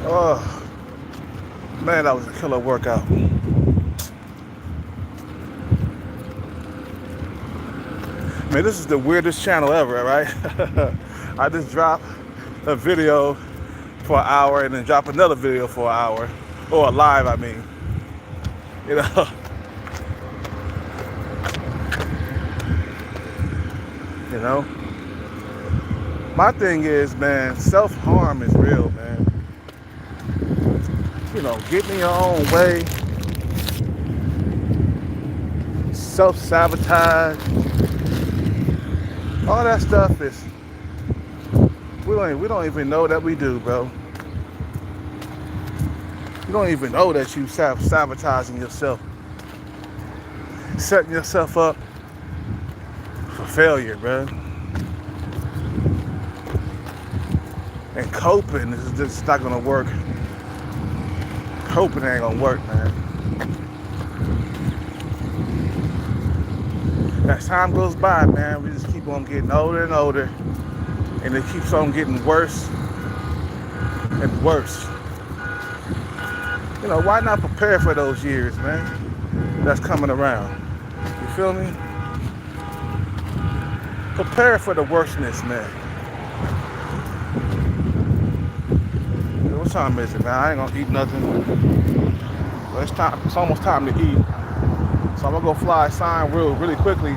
Oh, man, that was a killer workout. Man, this is the weirdest channel ever, right? I just drop a video for an hour and then drop another video for an hour. Or a live, I mean. You know, you know. My thing is, man, self-harm is real, man. You know, getting in your own way, self-sabotage, all that stuff is we don't even know that we do, bro. You don't even know that you sabotaging yourself, setting yourself up for failure, bro. And coping is just not gonna work. Coping ain't gonna work, man. As time goes by, man, we just keep on getting older and older, and it keeps on getting worse and worse. You know, why not prepare for those years, man, that's coming around? You feel me? Prepare for the worstness, man. What time is it, man? I ain't gonna eat nothing. Well, it's time. It's almost time to eat. So I'm gonna go fly a sign really quickly,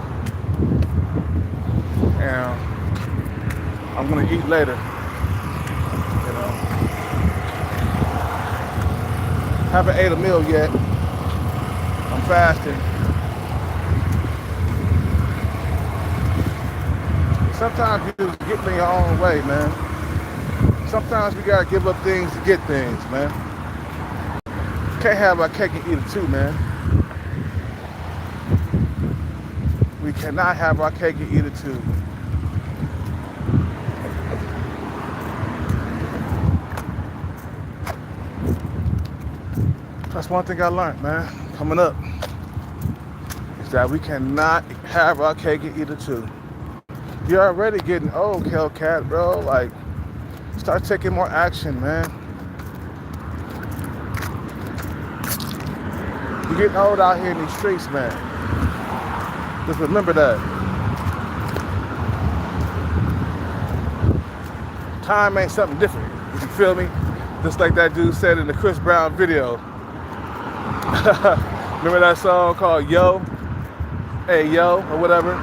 and I'm gonna eat later. You know, haven't ate a meal yet. I'm fasting. Sometimes you just get in your own way, man. Sometimes we gotta give up things to get things, man. Can't have our cake and eat it too, man. We cannot have our cake and eat it too. That's one thing I learned, man, coming up, is that we cannot have our cake and eat it too. You're already getting old, Hellcat, bro. Like, start taking more action, man. You're getting old out here in these streets, man. Just remember that. Time ain't something different. You feel me? Just like that dude said in the Chris Brown video. Remember that song called Yo? Hey Yo, or whatever?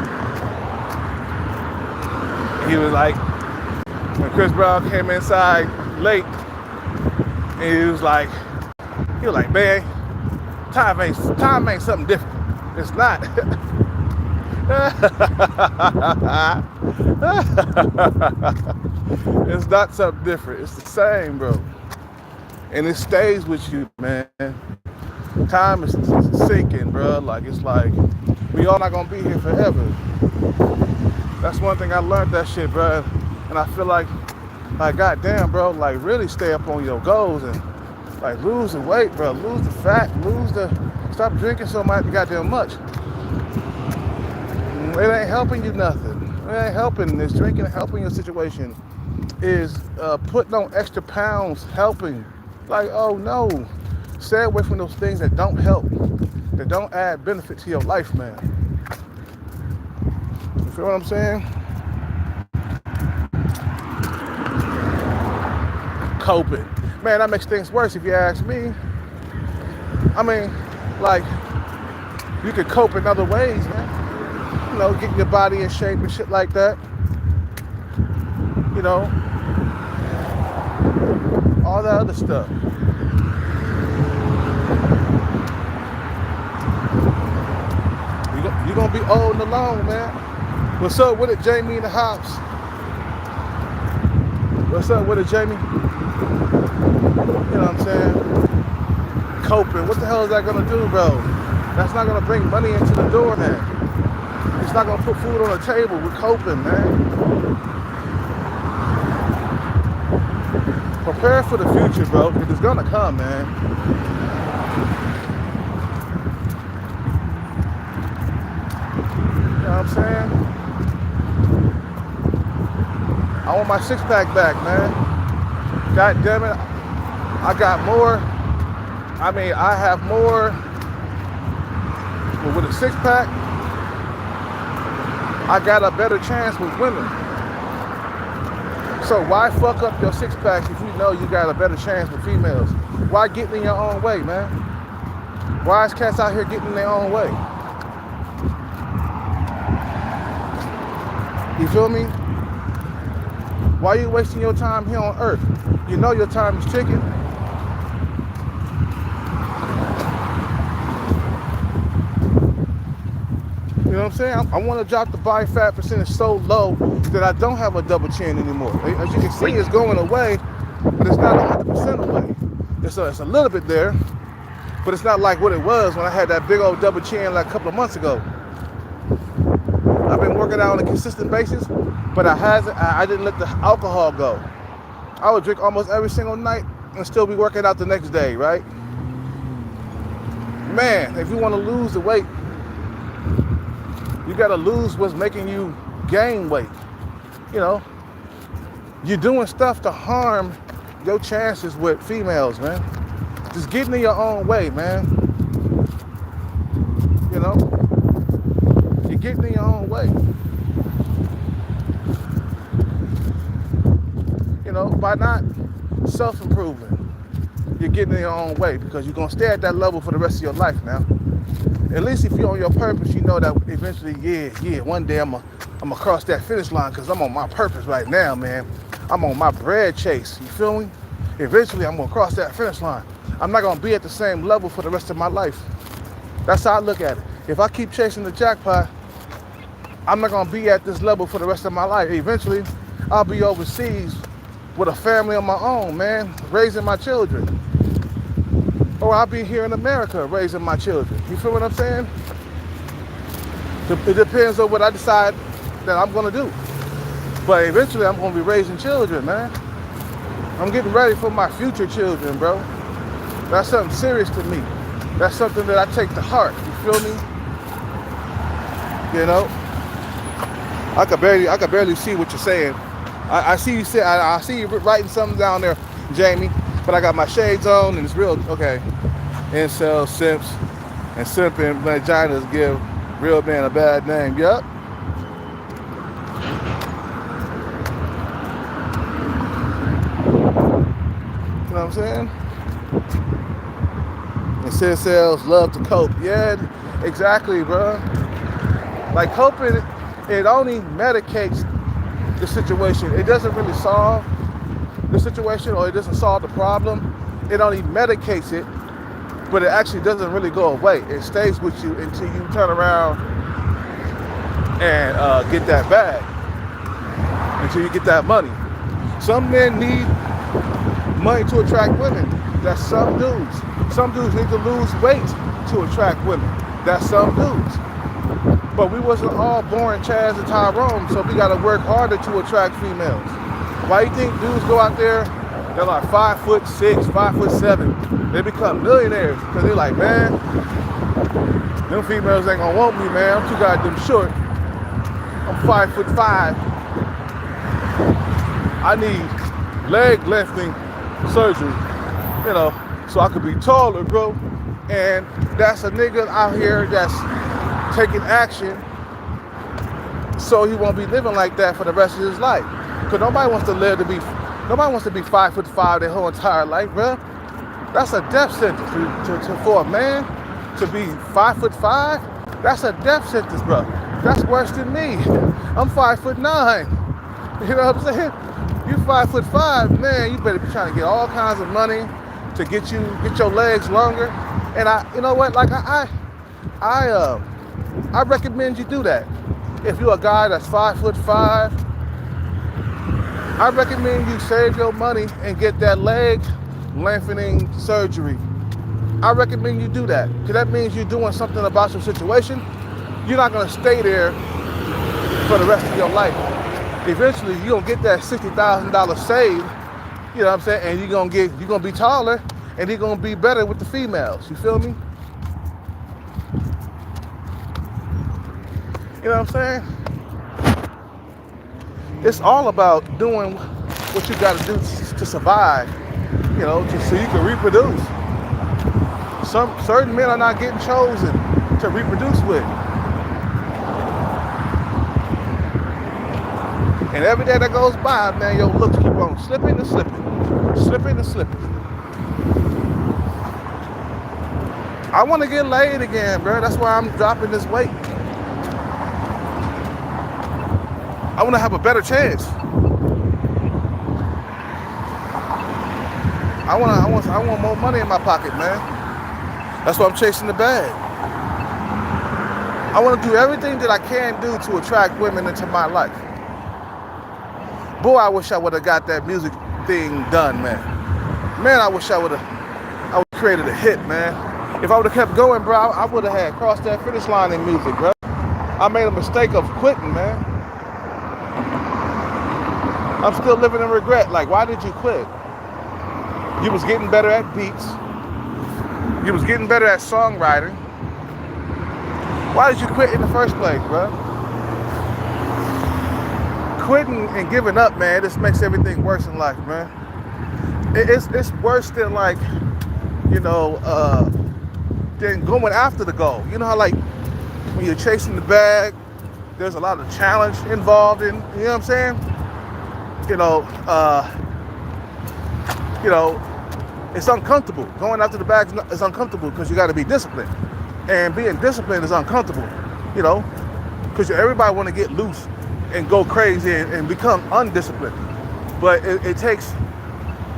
He was like, when Chris Brown came inside late, and he was like, man, time ain't something different. It's not. It's not something different. It's the same, bro. And it stays with you, man. Time is sinking, bro. Like, it's like, we all not gonna be here forever. That's one thing I learned that shit, bro. And I feel like goddamn, bro, like really stay up on your goals and like lose the weight, bro. Lose the fat, stop drinking so much, goddamn much. It ain't helping you nothing. It ain't helping. This drinking helping your situation. Is putting on extra pounds helping? Like, oh no. Stay away from those things that don't help, that don't add benefit to your life, man. You feel what I'm saying? Coping. Man, that makes things worse if you ask me. I mean, like, you could cope in other ways, man. You know, getting your body in shape and shit like that. You know, all that other stuff. You're gonna be old and alone, man. What's up with it, Jamie in the house? What's up with it, Jamie? You know what I'm saying? Coping. What the hell is that gonna do, bro? That's not gonna bring money into the door, man. It's not gonna put food on the table. We're coping, man. Prepare for the future, bro, because it's gonna come, man. You know what I'm saying? I want my six-pack back, man. God damn it. I got more, I have more, with a six pack, I got a better chance with women. So why fuck up your six pack if you know you got a better chance with females? Why get in your own way, man? Why is cats out here getting in their own way? You feel me? Why are you wasting your time here on earth? You know your time is ticking. You know what I'm saying? I want to drop the body fat percentage so low that I don't have a double chin anymore. As you can see, it's going away, but it's not 100% away. It's a little bit there, but it's not like what it was when I had that big old double chin like a couple of months ago. I've been working out on a consistent basis, but I didn't let the alcohol go. I would drink almost every single night and still be working out the next day, right? Man, if you want to lose the weight, you got to lose what's making you gain weight. You know, you're doing stuff to harm your chances with females, man. Just getting in your own way, man. You know, you're getting in your own way. You know, by not self-improving, you're getting in your own way because you're going to stay at that level for the rest of your life now. At least if you're on your purpose, you know that eventually, one day I'm gonna cross that finish line because I'm on my purpose right now, man. I'm on my bread chase, you feel me? Eventually, I'm gonna cross that finish line. I'm not gonna be at the same level for the rest of my life. That's how I look at it. If I keep chasing the jackpot, I'm not gonna be at this level for the rest of my life. Eventually, I'll be overseas with a family of my own, man, raising my children. Or I'll be here in America raising my children. You feel what I'm saying? It depends on what I decide that I'm gonna do. But eventually I'm gonna be raising children, man. I'm getting ready for my future children, bro. That's something serious to me. That's something that I take to heart. You feel me? You know? I could barely see what you're saying. I see you say I see you writing something down there, Jamie. But I got my shades on and it's real, okay. Incels, simps, and simping vaginas give real men a bad name. Yup. You know what I'm saying? And incels love to cope. Yeah, exactly, bro. Like coping, it only medicates the situation. It doesn't really solve the situation, or it doesn't solve the problem. It only medicates it, but it actually doesn't really go away. It stays with you until you turn around and get that bag, until you get that money. Some men need money to attract women. That's some dudes. Some dudes need to lose weight to attract women. That's some dudes. But we wasn't all born Chaz and Tyrone, so we gotta work harder to attract females. Why you think dudes go out there, they're like 5'6", 5'7"? They become millionaires because they're like, man, them females ain't gonna want me, man. I'm too goddamn short. I'm 5'5". I need leg lengthening surgery, you know, so I could be taller, bro. And that's a nigga out here that's taking action so he won't be living like that for the rest of his life. Because nobody wants to be 5'5" their whole entire life, bro. That's a death sentence for a man to be 5'5". That's a death sentence, bro. That's worse than me. I'm 5'9". You know what I'm saying? You 5'5", man. You better be trying to get all kinds of money to get your legs longer. And you know what? Like I recommend you do that. If you're a guy that's 5'5", I recommend you save your money and get that leg lengthening surgery. I recommend you do that, because that means you're doing something about your situation. You're not gonna stay there for the rest of your life. Eventually, you're gonna get that $60,000 saved. You know what I'm saying? And you're gonna be taller, and you're gonna be better with the females. You feel me? You know what I'm saying? It's all about doing what you got to do to survive. just so you can reproduce. Certain men are not getting chosen to reproduce with. And every day that goes by, man, your looks keep on slipping and slipping, slipping and slipping. I want to get laid again, bro. That's why I'm dropping this weight. I want to have a better chance. I want more money in my pocket, man. That's why I'm chasing the bag. I want to do everything that I can do to attract women into my life. Boy, I wish I would have got that music thing done, man. Man, I wish I would have created a hit, man. If I would have kept going, bro, I would have had crossed that finish line in music, bro. I made a mistake of quitting, man. I'm still living in regret. Like, why did you quit? You was getting better at beats. You was getting better at songwriting. Why did you quit in the first place, bro? Quitting and giving up, man, this makes everything worse in life, man. It's worse than, like, than going after the goal. You know how, like, when you're chasing the bag, there's a lot of challenge involved in, you know what I'm saying? It's uncomfortable. Going after the bag is uncomfortable because you got to be disciplined. And being disciplined is uncomfortable, because everybody want to get loose and go crazy and become undisciplined. But it takes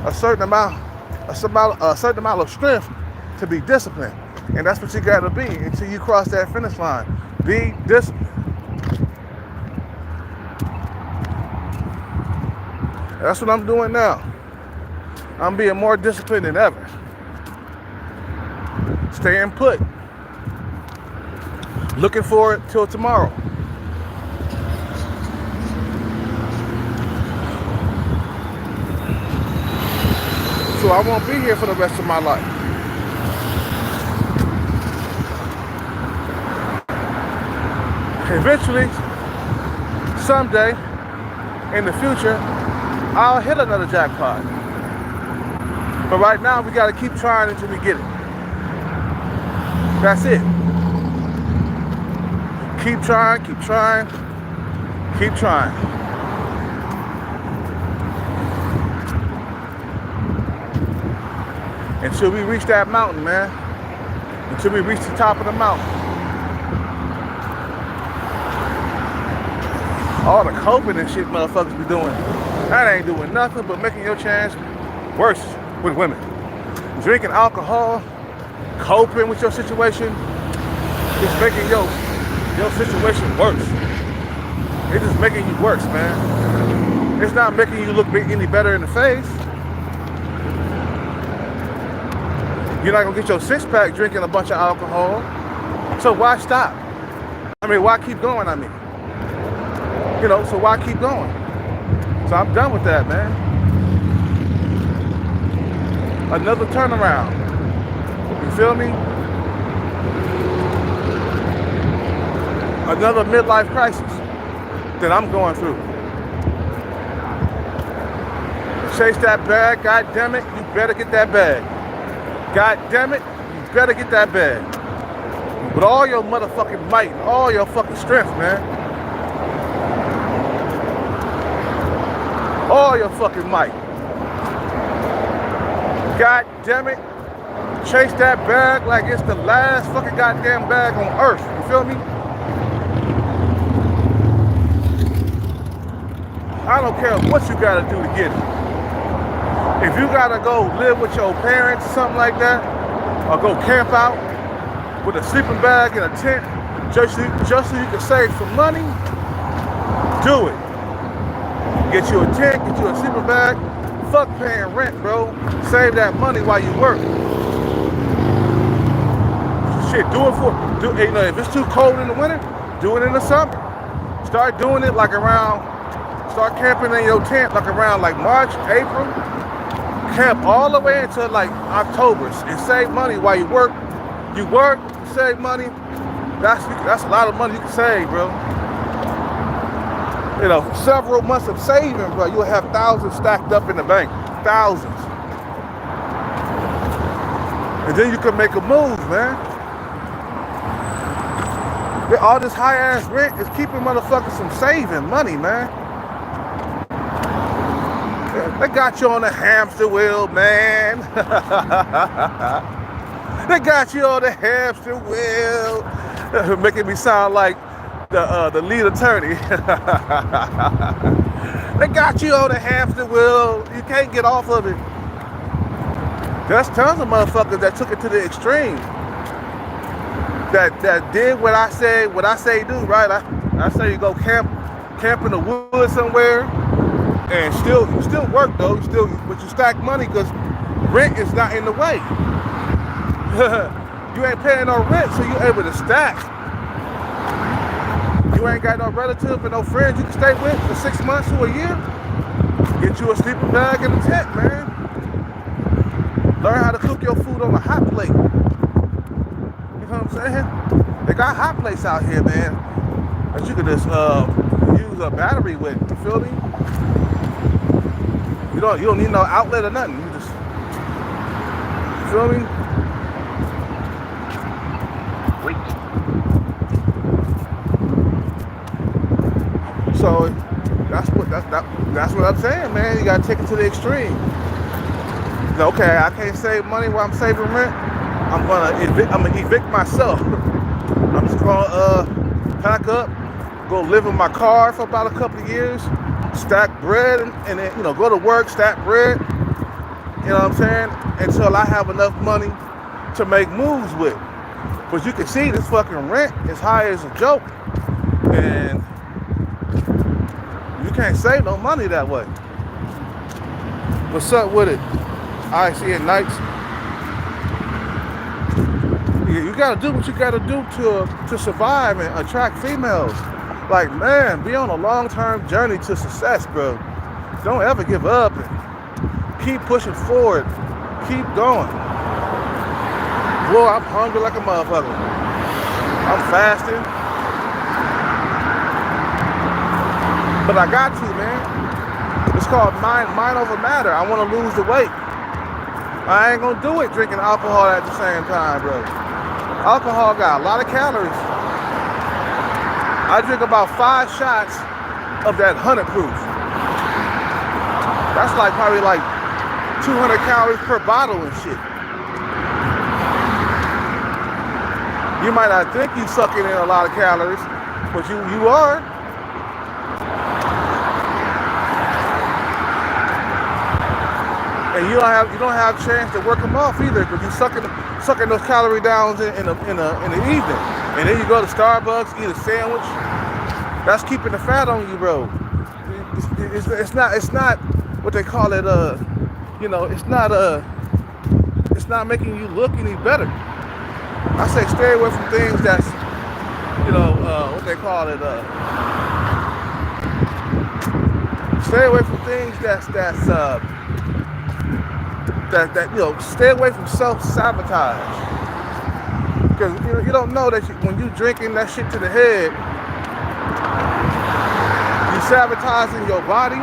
a certain amount of strength to be disciplined. And that's what you got to be until you cross that finish line. Be disciplined. That's what I'm doing now. I'm being more disciplined than ever. Staying put. Looking forward till tomorrow. So I won't be here for the rest of my life. Eventually, someday, in the future, I'll hit another jackpot. But right now, we gotta keep trying until we get it. That's it. Keep trying, keep trying, keep trying. Until we reach that mountain, man. Until we reach the top of the mountain. All the coping and shit motherfuckers be doing, that ain't doing nothing but making your chance worse with women. Drinking alcohol, coping with your situation, it's making your situation worse. It's just making you worse, man. It's not making you look any better in the face. You're not gonna get your six-pack drinking a bunch of alcohol. So why stop? Why keep going, so why keep going? So I'm done with that, man. Another turnaround. You feel me? Another midlife crisis that I'm going through. Chase that bag, God damn it, you better get that bag. God damn it, you better get that bag. With all your motherfucking might, all your fucking strength, man. All your fucking might. God damn it. Chase that bag like it's the last fucking goddamn bag on earth. You feel me? I don't care what you gotta do to get it. If you gotta go live with your parents or something like that, or go camp out with a sleeping bag and a tent just so you can save some money, do it. Get you a tent, get you a sleeping bag. Fuck paying rent, bro. Save that money while you work. Shit, if it's too cold in the winter, do it in the summer. Start doing it start camping in your tent around March, April. Camp all the way until October and save money while you work. You work, you save money. That's a lot of money you can save, bro. Several months of saving, bro. You'll have thousands stacked up in the bank. Thousands. And then you can make a move, man. All this high ass rent is keeping motherfuckers from saving money, man. They got you on the hamster wheel, man. They got you on the hamster wheel. Making me sound like the lead attorney. They got you on the hamster wheel. You can't get off of it. There's tons of motherfuckers that took it to the extreme. That did what I say do, right? I say you go camp in the woods somewhere and still work though, but you stack money because rent is not in the way. You ain't paying no rent, so you able to stack. You ain't got no relative and no friends you can stay with for 6 months to a year. Get you a sleeping bag and a tent, man. Learn how to cook your food on a hot plate. You know what I'm saying? They got hot plates out here, man, that you can just use a battery with. You feel me? You don't need no outlet or nothing. You just, you feel me? So that's what I'm saying, man. You gotta take it to the extreme. Okay, I can't save money while I'm saving rent. I'm gonna evict myself. I'm just gonna pack up, go live in my car for about a couple of years, stack bread, and then go to work, stack bread. You know what I'm saying? Until I have enough money to make moves with. But you can see this fucking rent is high as a joke, and you can't save no money that way. What's up with it? I see it nights. You gotta do what you gotta do to survive and attract females. Like, man, be on a long-term journey to success, bro. Don't ever give up and keep pushing forward. Keep going. Boy, I'm hungry like a motherfucker. I'm fasting. But I got to, man. It's called mind over matter. I want to lose the weight. I ain't gonna do it drinking alcohol at the same time, bro. Alcohol got a lot of calories. I drink about 5 shots of that 100 proof. That's like probably like 200 calories per bottle and shit. You might not think you sucking in a lot of calories, but you are. And you don't have a chance to work them off either, because you sucking those calorie downs in the evening, and then you go to Starbucks, eat a sandwich. That's keeping the fat on you, bro. It's not what they call it. It's not making you look any better. I say stay away from things that's what they call it. Stay away from things stay away from self-sabotage. Because you don't know that when you drinking that shit to the head, you sabotaging your body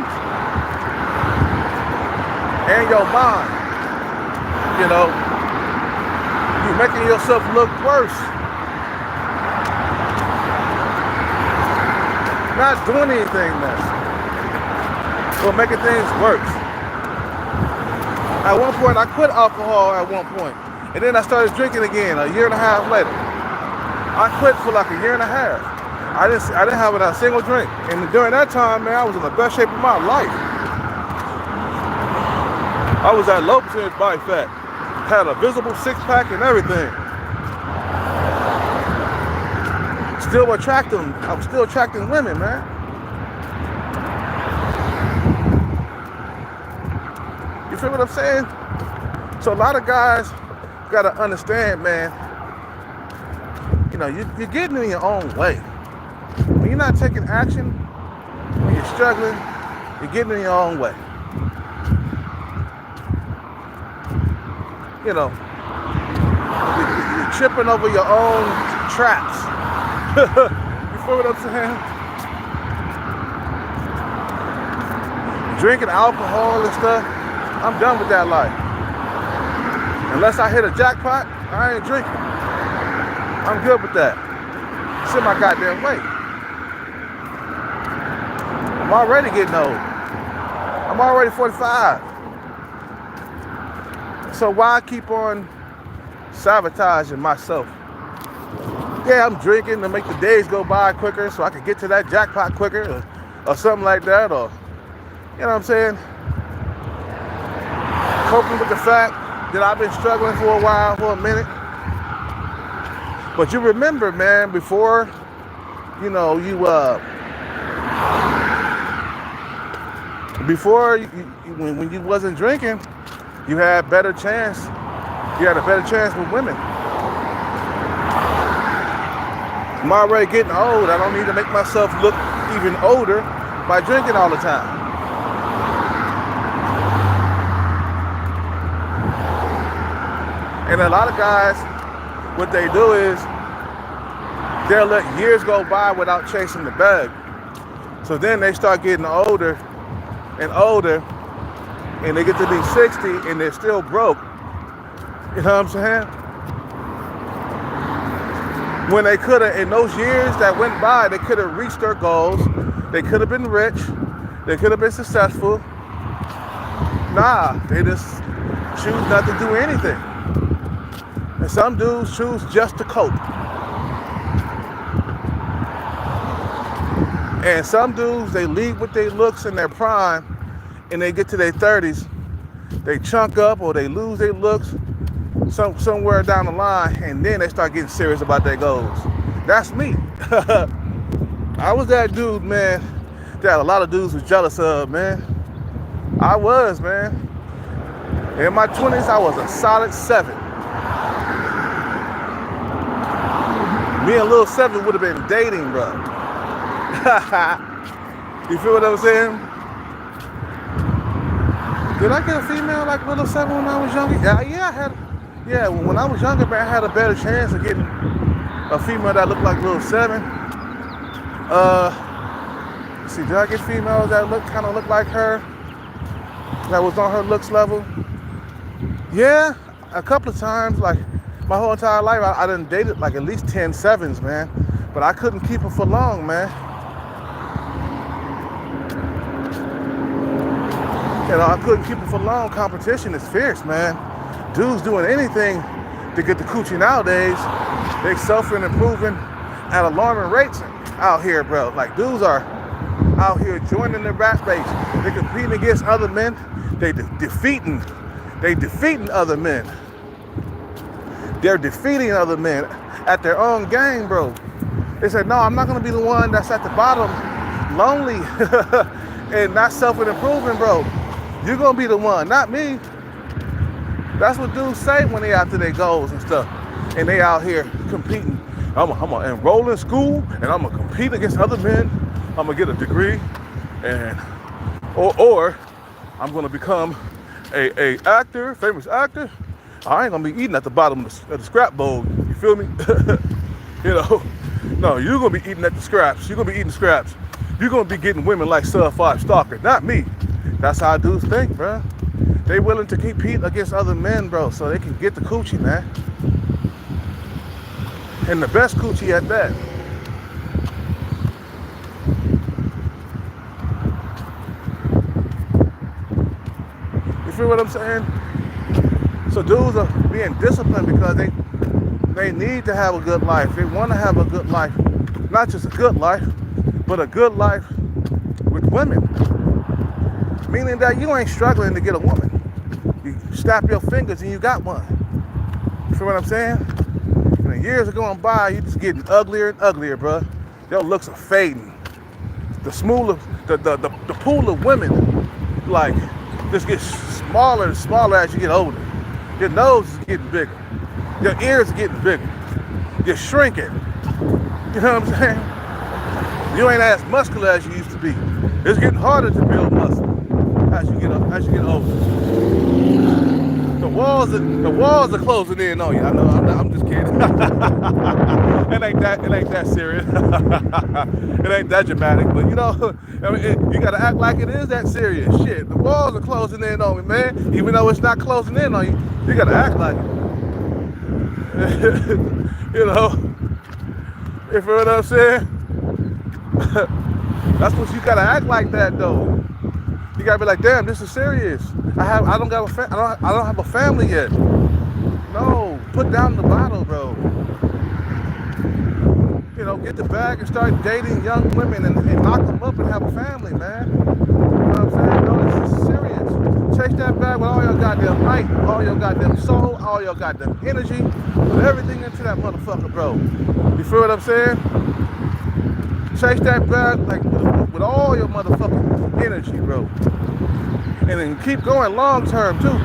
and your mind. You're making yourself look worse. Not doing anything nice, but making things worse. At one point, I quit alcohol at one point, and then I started drinking again a year and a half later. I quit for like a year and a half. I didn't have a single drink, and during that time, man, I was in the best shape of my life. I was at low percentage body fat, had a visible six-pack and everything. I was still attracting women, man. You feel what I'm saying? So a lot of guys gotta understand, man, you're getting in your own way. When you're not taking action, when you're struggling, you're getting in your own way. You're tripping over your own traps. You feel what I'm saying? Drinking alcohol and stuff, I'm done with that life. Unless I hit a jackpot, I ain't drinking. I'm good with that. It's in my goddamn way. I'm already getting old. I'm already 45. So why keep on sabotaging myself? Yeah, I'm drinking to make the days go by quicker so I can get to that jackpot quicker or something like that, or, you know what I'm saying? Coping with the fact that I've been struggling for a while, for a minute. But you remember, man, before, you know, when you wasn't drinking, you had better chance. You had a better chance with women. I'm already getting old. I don't need to make myself look even older by drinking all the time. And a lot of guys, what they do is they'll let years go by without chasing the bag. So then they start getting older and older, and they get to be 60 and they're still broke. You know what I'm saying? When they could have, in those years that went by, they could have reached their goals. They could have been rich. They could have been successful. Nah, they just choose not to do anything. And some dudes choose just to cope. And some dudes, they lead with their looks in their prime, and they get to their 30s, they chunk up or they lose their looks somewhere down the line, and then they start getting serious about their goals. That's me. I was that dude, man, that a lot of dudes was jealous of, man. I was, man. In my 20s, I was a solid 7. Me and Lil 7 would have been dating, bro. You feel what I'm saying? Did I get a female like Lil 7 when I was younger? Yeah, when I was younger, man, I had a better chance of getting a female that looked like Lil 7. See, did I get females that kind of look like her? That was on her looks level? Yeah, a couple of times, like my whole entire life, I done dated like at least 10 7s, man. But I couldn't keep them for long, man. You know, I couldn't keep them for long. Competition is fierce, man. Dudes doing anything to get the coochie nowadays. They suffering and improving at alarming rates out here, bro. Like, dudes are out here joining the rat race. They competing against other men. They defeating other men. They're defeating other men at their own game, bro. They said, no, I'm not gonna be the one that's at the bottom, lonely, and not self-improving, bro. You're gonna be the one, not me. That's what dudes say when they after their goals and stuff. And they out here competing. I'm gonna enroll in school and I'm gonna compete against other men. I'm gonna get a degree, and or I'm gonna become a actor, famous actor. I ain't gonna be eating at the bottom of the scrap bowl. You feel me? You know, no, you're gonna be eating at the scraps. You're gonna be eating scraps. You're gonna be getting women like Sub 5 Stalker, not me. That's how dudes think, bro. They willing to compete against other men, bro, so they can get the coochie, man. And the best coochie at that. You feel what I'm saying? So dudes are being disciplined because they need to have a good life. They want to have a good life. Not just a good life, but a good life with women. Meaning that you ain't struggling to get a woman. You snap your fingers and you got one. You feel what I'm saying? And the years are going by, you just getting uglier and uglier, bro. Your looks are fading. The pool of women, like, just gets smaller and smaller as you get older. Your nose is getting bigger. Your ears are getting bigger. You're shrinking. You know what I'm saying? You ain't as muscular as you used to be. It's getting harder to build muscle as you get older. So the walls are closing in on you. I know. I'm just kidding. It ain't that serious. It ain't that dramatic. But you know, I mean, you gotta act like it is that serious. Shit, the walls are closing in on me, man. Even though it's not closing in on you, you gotta act like it. You know, you feel what I'm saying? That's what you gotta act like that though. You gotta be like, damn, this is serious. I don't have a family yet. No, put down the bottle, bro. You know, get the bag and start dating young women and knock them up and have a family, man. You know what I'm saying? No, this is serious. Chase that bag with all your goddamn might, all your goddamn soul, all your goddamn energy. Put everything into that motherfucker, bro. You feel what I'm saying? Chase that bag like with all your motherfucking energy, bro. And then keep going long term too.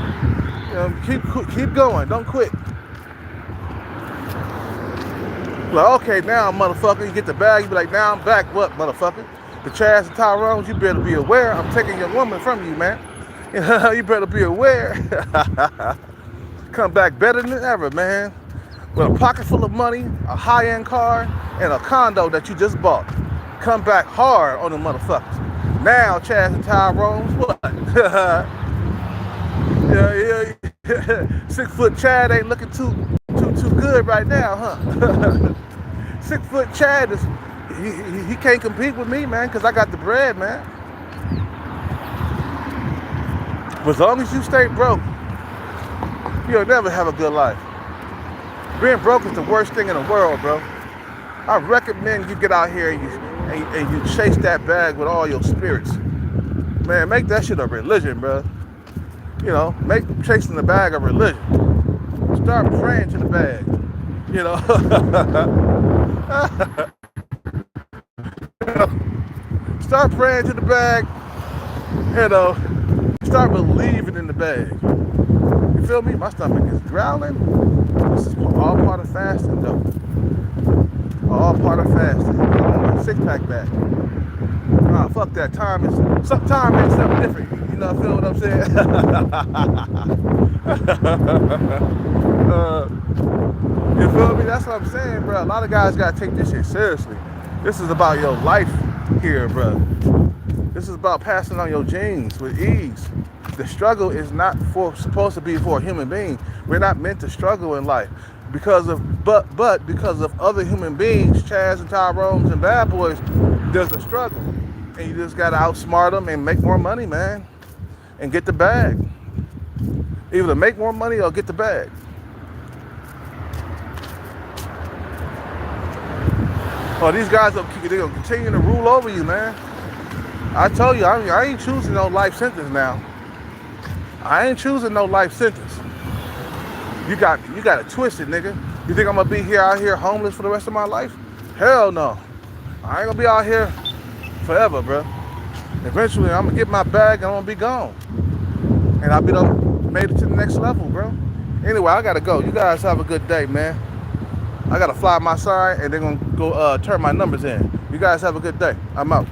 You know, keep going. Don't quit. Like, okay, now motherfucker, you get the bag, you be like, now I'm back. What, motherfucker? The Chaz and Tyrones, you better be aware. I'm taking your woman from you, man. You better be aware. Come back better than ever, man. With a pocket full of money, a high-end car, and a condo that you just bought. Come back hard on the motherfuckers. Now, Chaz and Tyrones, what? Yeah. 6 foot Chad ain't looking too good right now, huh? 6 foot Chad is he can't compete with me, man, because I got the bread, man. But as long as you stay broke, you'll never have a good life. Being broke is the worst thing in the world, bro. I recommend you get out here and you chase that bag with all your spirits. Man, make that shit a religion, bro. You know, make chasing the bag a religion. Start praying to the bag. You know. Start praying to the bag. You know. Start believing in the bag. You feel me? My stomach is growling. This is all part of fasting, though. All part of fasting. I want my 6-pack back. Nah, fuck that. Time ain't something different. You know, feel what I'm saying? You feel me? That's what I'm saying, bro. A lot of guys gotta take this shit seriously. This is about your life here, bro. This is about passing on your genes with ease. The struggle is not supposed to be for a human being. We're not meant to struggle in life because of other human beings, Chaz and Tyrones and bad boys. There's a struggle, and you just gotta outsmart them and make more money, man, and get the bag. Either make more money or get the bag. Oh, these guys they're gonna continue to rule over you, man. I told you, I ain't choosing no life sentence now. I ain't choosing no life sentence. You got it twisted, nigga. You think I'm gonna be out here homeless for the rest of my life? Hell no. I ain't gonna be out here forever, bro. Eventually, I'm gonna get my bag and I'm gonna be gone. And I'll be made it to the next level, bro. Anyway, I gotta go. You guys have a good day, man. I gotta fly my side and they're gonna go turn my numbers in. You guys have a good day. I'm out.